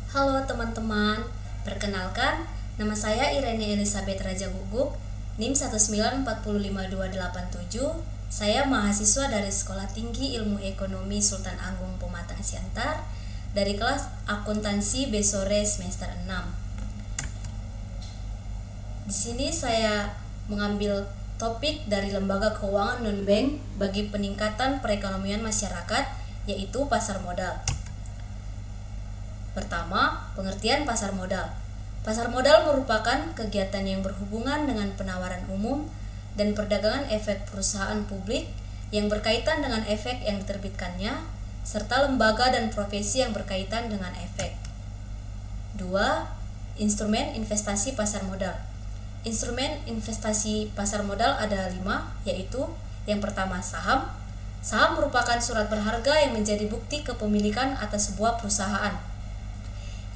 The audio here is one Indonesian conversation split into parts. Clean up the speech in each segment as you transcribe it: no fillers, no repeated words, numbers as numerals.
Halo teman-teman, perkenalkan nama saya Irene Elizabeth Raja Guguk, NIM 1945287. Saya mahasiswa dari Sekolah Tinggi Ilmu Ekonomi Sultan Agung Pematang Siantar dari kelas Akuntansi B sore semester 6. Di sini saya mengambil topik dari lembaga keuangan non-bank bagi peningkatan perekonomian masyarakat, yaitu pasar modal. Pertama, pengertian pasar modal. Pasar modal merupakan kegiatan yang berhubungan dengan penawaran umum dan perdagangan efek perusahaan publik yang berkaitan dengan efek yang diterbitkannya, serta lembaga dan profesi yang berkaitan dengan efek. 2. Instrumen investasi pasar modal. Instrumen investasi pasar modal ada 5, yaitu yang pertama saham. Saham merupakan surat berharga yang menjadi bukti kepemilikan atas sebuah perusahaan.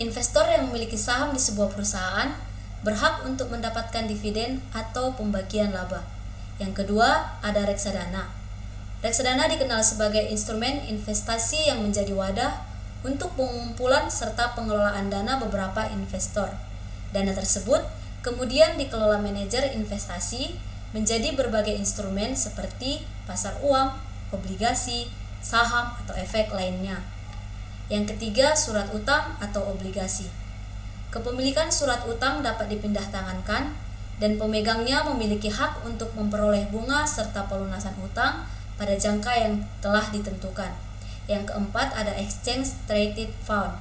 Investor yang memiliki saham di sebuah perusahaan berhak untuk mendapatkan dividen atau pembagian laba. Yang kedua, ada reksadana. Reksadana dikenal sebagai instrumen investasi yang menjadi wadah untuk pengumpulan serta pengelolaan dana beberapa investor. Dana tersebut kemudian dikelola manajer investasi menjadi berbagai instrumen seperti pasar uang, obligasi, saham, atau efek lainnya. Yang ketiga, surat utang atau obligasi. Kepemilikan surat utang dapat dipindah tangankan dan pemegangnya memiliki hak untuk memperoleh bunga serta pelunasan utang pada jangka yang telah ditentukan. Yang keempat, ada exchange traded fund.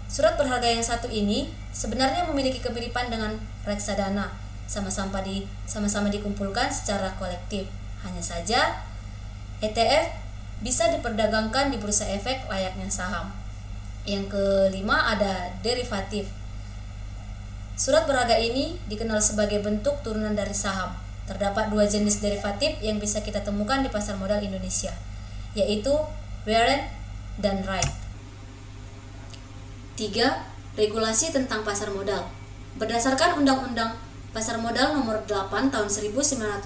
Surat berharga yang satu ini sebenarnya memiliki kemiripan dengan reksadana, sama-sama dikumpulkan secara kolektif. Hanya saja ETF bisa diperdagangkan di bursa efek layaknya saham. Yang kelima, ada derivatif. Surat berharga ini dikenal sebagai bentuk turunan dari saham. Terdapat 2 jenis derivatif yang bisa kita temukan di pasar modal Indonesia, yaitu warrant dan right. 3. Regulasi tentang pasar modal. Berdasarkan Undang-Undang Pasar Modal Nomor 8 Tahun 1995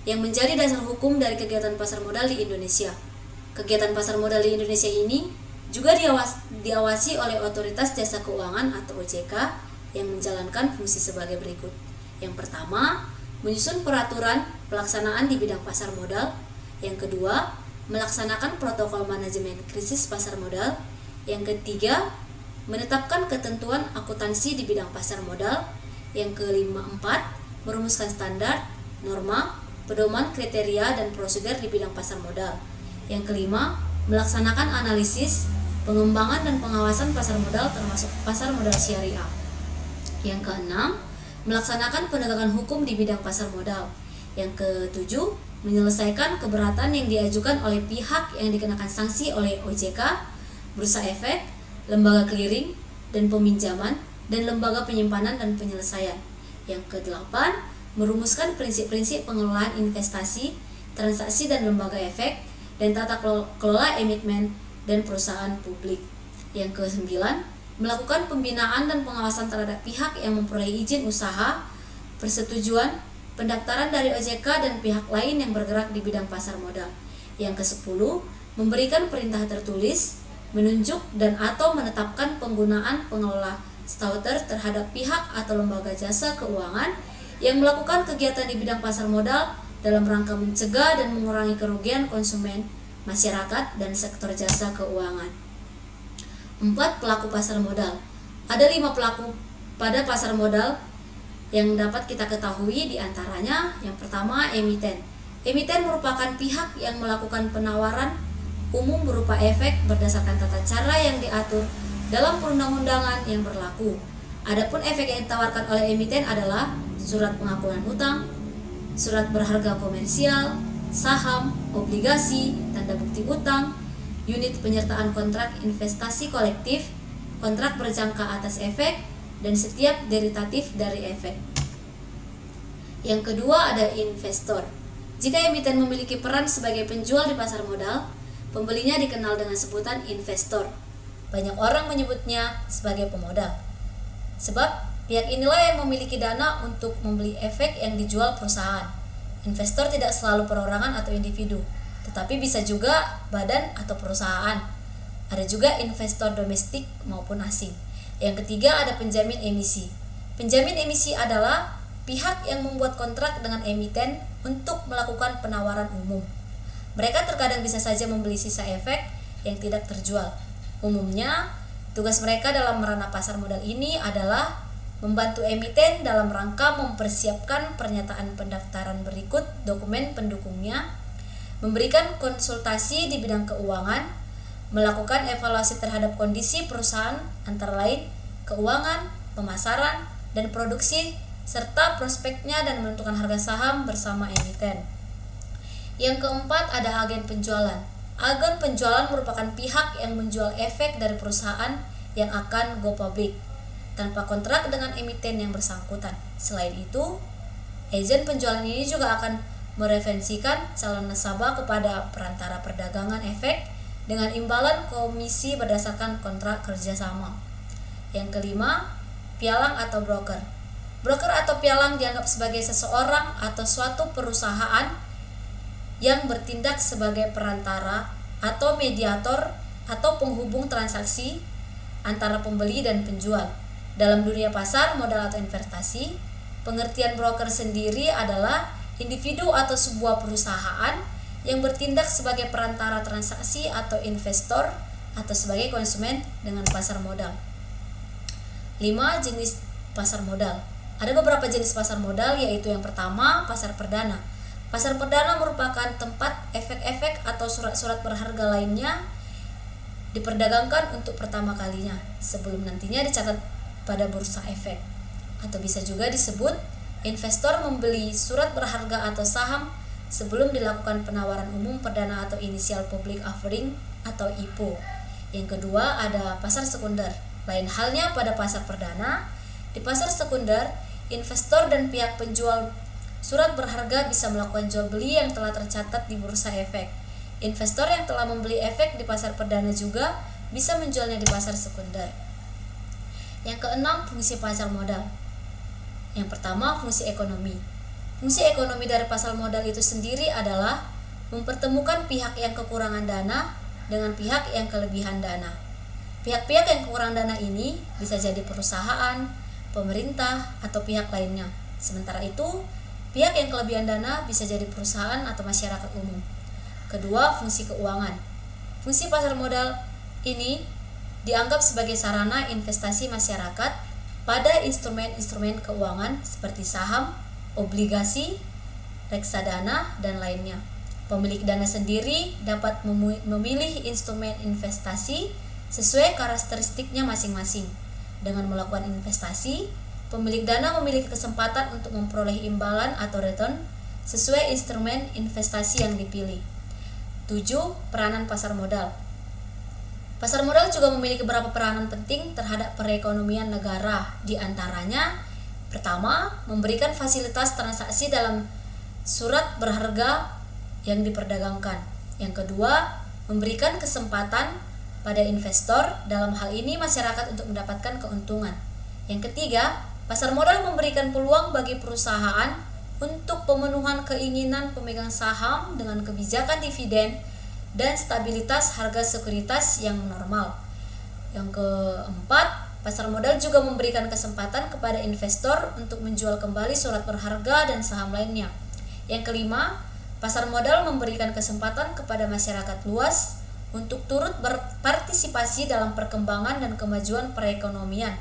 yang menjadi dasar hukum dari kegiatan pasar modal di Indonesia. Kegiatan pasar modal di Indonesia ini juga diawasi oleh Otoritas Jasa Keuangan atau OJK yang menjalankan fungsi sebagai berikut. Yang pertama, menyusun peraturan pelaksanaan di bidang pasar modal. Yang kedua, melaksanakan protokol manajemen krisis pasar modal. Yang ketiga, menetapkan ketentuan akuntansi di bidang pasar modal. Yang kelima, 4, merumuskan standar, norma, pedoman, kriteria, dan prosedur di bidang pasar modal. Yang kelima, melaksanakan analisis, pengembangan dan pengawasan pasar modal termasuk pasar modal syariah. Yang keenam, melaksanakan penegakan hukum di bidang pasar modal. Yang ketujuh, menyelesaikan keberatan yang diajukan oleh pihak yang dikenakan sanksi oleh OJK, bursa efek, lembaga clearing dan peminjaman, dan lembaga penyimpanan dan penyelesaian. Yang kedelapan, merumuskan prinsip-prinsip pengelolaan investasi, transaksi dan lembaga efek, dan tata kelola emiten dan perusahaan publik. Yang ke-9, melakukan pembinaan dan pengawasan terhadap pihak yang memperoleh izin usaha, persetujuan, pendaftaran dari OJK dan pihak lain yang bergerak di bidang pasar modal. Yang ke-10, memberikan perintah tertulis, menunjuk dan atau menetapkan penggunaan pengelola stauter terhadap pihak atau lembaga jasa keuangan yang melakukan kegiatan di bidang pasar modal dalam rangka mencegah dan mengurangi kerugian konsumen, masyarakat, dan sektor jasa keuangan. 4. Pelaku pasar modal. Ada 5 pelaku pada pasar modal yang dapat kita ketahui, diantaranya yang pertama, emiten. Emiten merupakan pihak yang melakukan penawaran umum berupa efek berdasarkan tata cara yang diatur dalam perundang-undangan yang berlaku. Adapun efek yang ditawarkan oleh emiten adalah surat pengakuan hutang, surat berharga komersial, saham, obligasi, tanda bukti utang, unit penyertaan kontrak investasi kolektif, kontrak berjangka atas efek, dan setiap derivatif dari efek. Yang kedua, ada investor. Jika emiten memiliki peran sebagai penjual di pasar modal, pembelinya dikenal dengan sebutan investor. Banyak orang menyebutnya sebagai pemodal, sebab pihak inilah yang memiliki dana untuk membeli efek yang dijual perusahaan. Investor tidak selalu perorangan atau individu, tetapi bisa juga badan atau perusahaan. Ada juga investor domestik maupun asing. Yang ketiga ada penjamin emisi. Penjamin emisi adalah pihak yang membuat kontrak dengan emiten untuk melakukan penawaran umum. Mereka terkadang bisa saja membeli sisa efek yang tidak terjual. Umumnya, tugas mereka dalam merana pasar modal ini adalah membantu emiten dalam rangka mempersiapkan pernyataan pendaftaran berikut dokumen pendukungnya, memberikan konsultasi di bidang keuangan, melakukan evaluasi terhadap kondisi perusahaan antara lain keuangan, pemasaran, dan produksi, serta prospeknya dan menentukan harga saham bersama emiten. Yang keempat ada agen penjualan. Agen penjualan merupakan pihak yang menjual efek dari perusahaan yang akan go public tanpa kontrak dengan emiten yang bersangkutan. Selain itu, agen penjualan ini juga akan mereferensikan calon nasabah kepada perantara perdagangan efek dengan imbalan komisi berdasarkan kontrak kerjasama. Yang kelima, pialang atau broker. Broker atau pialang dianggap sebagai seseorang atau suatu perusahaan yang bertindak sebagai perantara atau mediator atau penghubung transaksi antara pembeli dan penjual. Dalam dunia pasar, modal atau investasi, pengertian broker sendiri adalah individu atau sebuah perusahaan yang bertindak sebagai perantara transaksi atau investor atau sebagai konsumen dengan pasar modal. 5. Jenis pasar modal. Ada beberapa jenis pasar modal, yaitu yang pertama, pasar perdana. Pasar perdana merupakan tempat efek-efek atau surat-surat berharga lainnya diperdagangkan untuk pertama kalinya sebelum nantinya dicatat pada bursa efek. Atau bisa juga disebut investor membeli surat berharga atau saham sebelum dilakukan penawaran umum perdana atau initial public offering atau IPO. Yang kedua ada pasar sekunder. Lain halnya pada pasar perdana, di pasar sekunder, investor dan pihak penjual surat berharga bisa melakukan jual beli yang telah tercatat di bursa efek. Investor yang telah membeli efek di pasar perdana juga bisa menjualnya di pasar sekunder. Yang keenam, fungsi pasar modal. Yang pertama, fungsi ekonomi. Fungsi ekonomi dari pasar modal itu sendiri adalah mempertemukan pihak yang kekurangan dana dengan pihak yang kelebihan dana. Pihak-pihak yang kekurangan dana ini bisa jadi perusahaan, pemerintah, atau pihak lainnya. Sementara itu, pihak yang kelebihan dana bisa jadi perusahaan atau masyarakat umum. Kedua, fungsi keuangan. Fungsi pasar modal ini dianggap sebagai sarana investasi masyarakat pada instrumen-instrumen keuangan seperti saham, obligasi, reksadana, dan lainnya. Pemilik dana sendiri dapat memilih instrumen investasi sesuai karakteristiknya masing-masing. Dengan melakukan investasi, pemilik dana memiliki kesempatan untuk memperoleh imbalan atau return sesuai instrumen investasi yang dipilih. 7. Peranan pasar modal. Pasar modal juga memiliki beberapa peranan penting terhadap perekonomian negara. Di antaranya, pertama, memberikan fasilitas transaksi dalam surat berharga yang diperdagangkan. Yang kedua, memberikan kesempatan pada investor, dalam hal ini masyarakat, untuk mendapatkan keuntungan. Yang ketiga, pasar modal memberikan peluang bagi perusahaan untuk pemenuhan keinginan pemegang saham dengan kebijakan dividen dan stabilitas harga sekuritas yang normal. Yang keempat, pasar modal juga memberikan kesempatan kepada investor untuk menjual kembali surat berharga dan saham lainnya. Yang kelima, pasar modal memberikan kesempatan kepada masyarakat luas untuk turut berpartisipasi dalam perkembangan dan kemajuan perekonomian.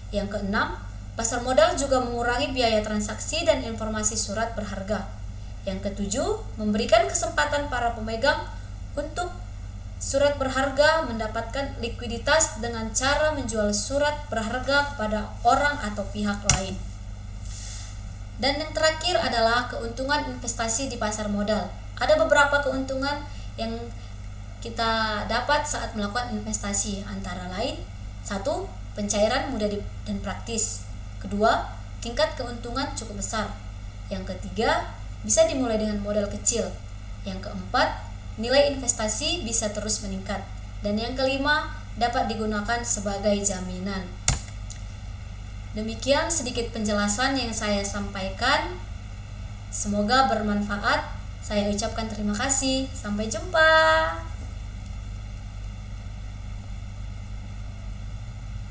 Yang keenam, pasar modal juga mengurangi biaya transaksi dan informasi surat berharga. Yang ketujuh, memberikan kesempatan para pemegang untuk surat berharga mendapatkan likuiditas dengan cara menjual surat berharga kepada orang atau pihak lain. Dan yang terakhir adalah keuntungan investasi di pasar modal. Ada beberapa keuntungan yang kita dapat saat melakukan investasi, antara lain: 1. Pencairan mudah dan praktis. 2. Tingkat keuntungan cukup besar. Yang ketiga, bisa dimulai dengan modal kecil. Yang keempat, nilai investasi bisa terus meningkat. Dan yang kelima, dapat digunakan sebagai jaminan. Demikian sedikit penjelasan yang saya sampaikan. Semoga bermanfaat. Saya ucapkan terima kasih. Sampai jumpa.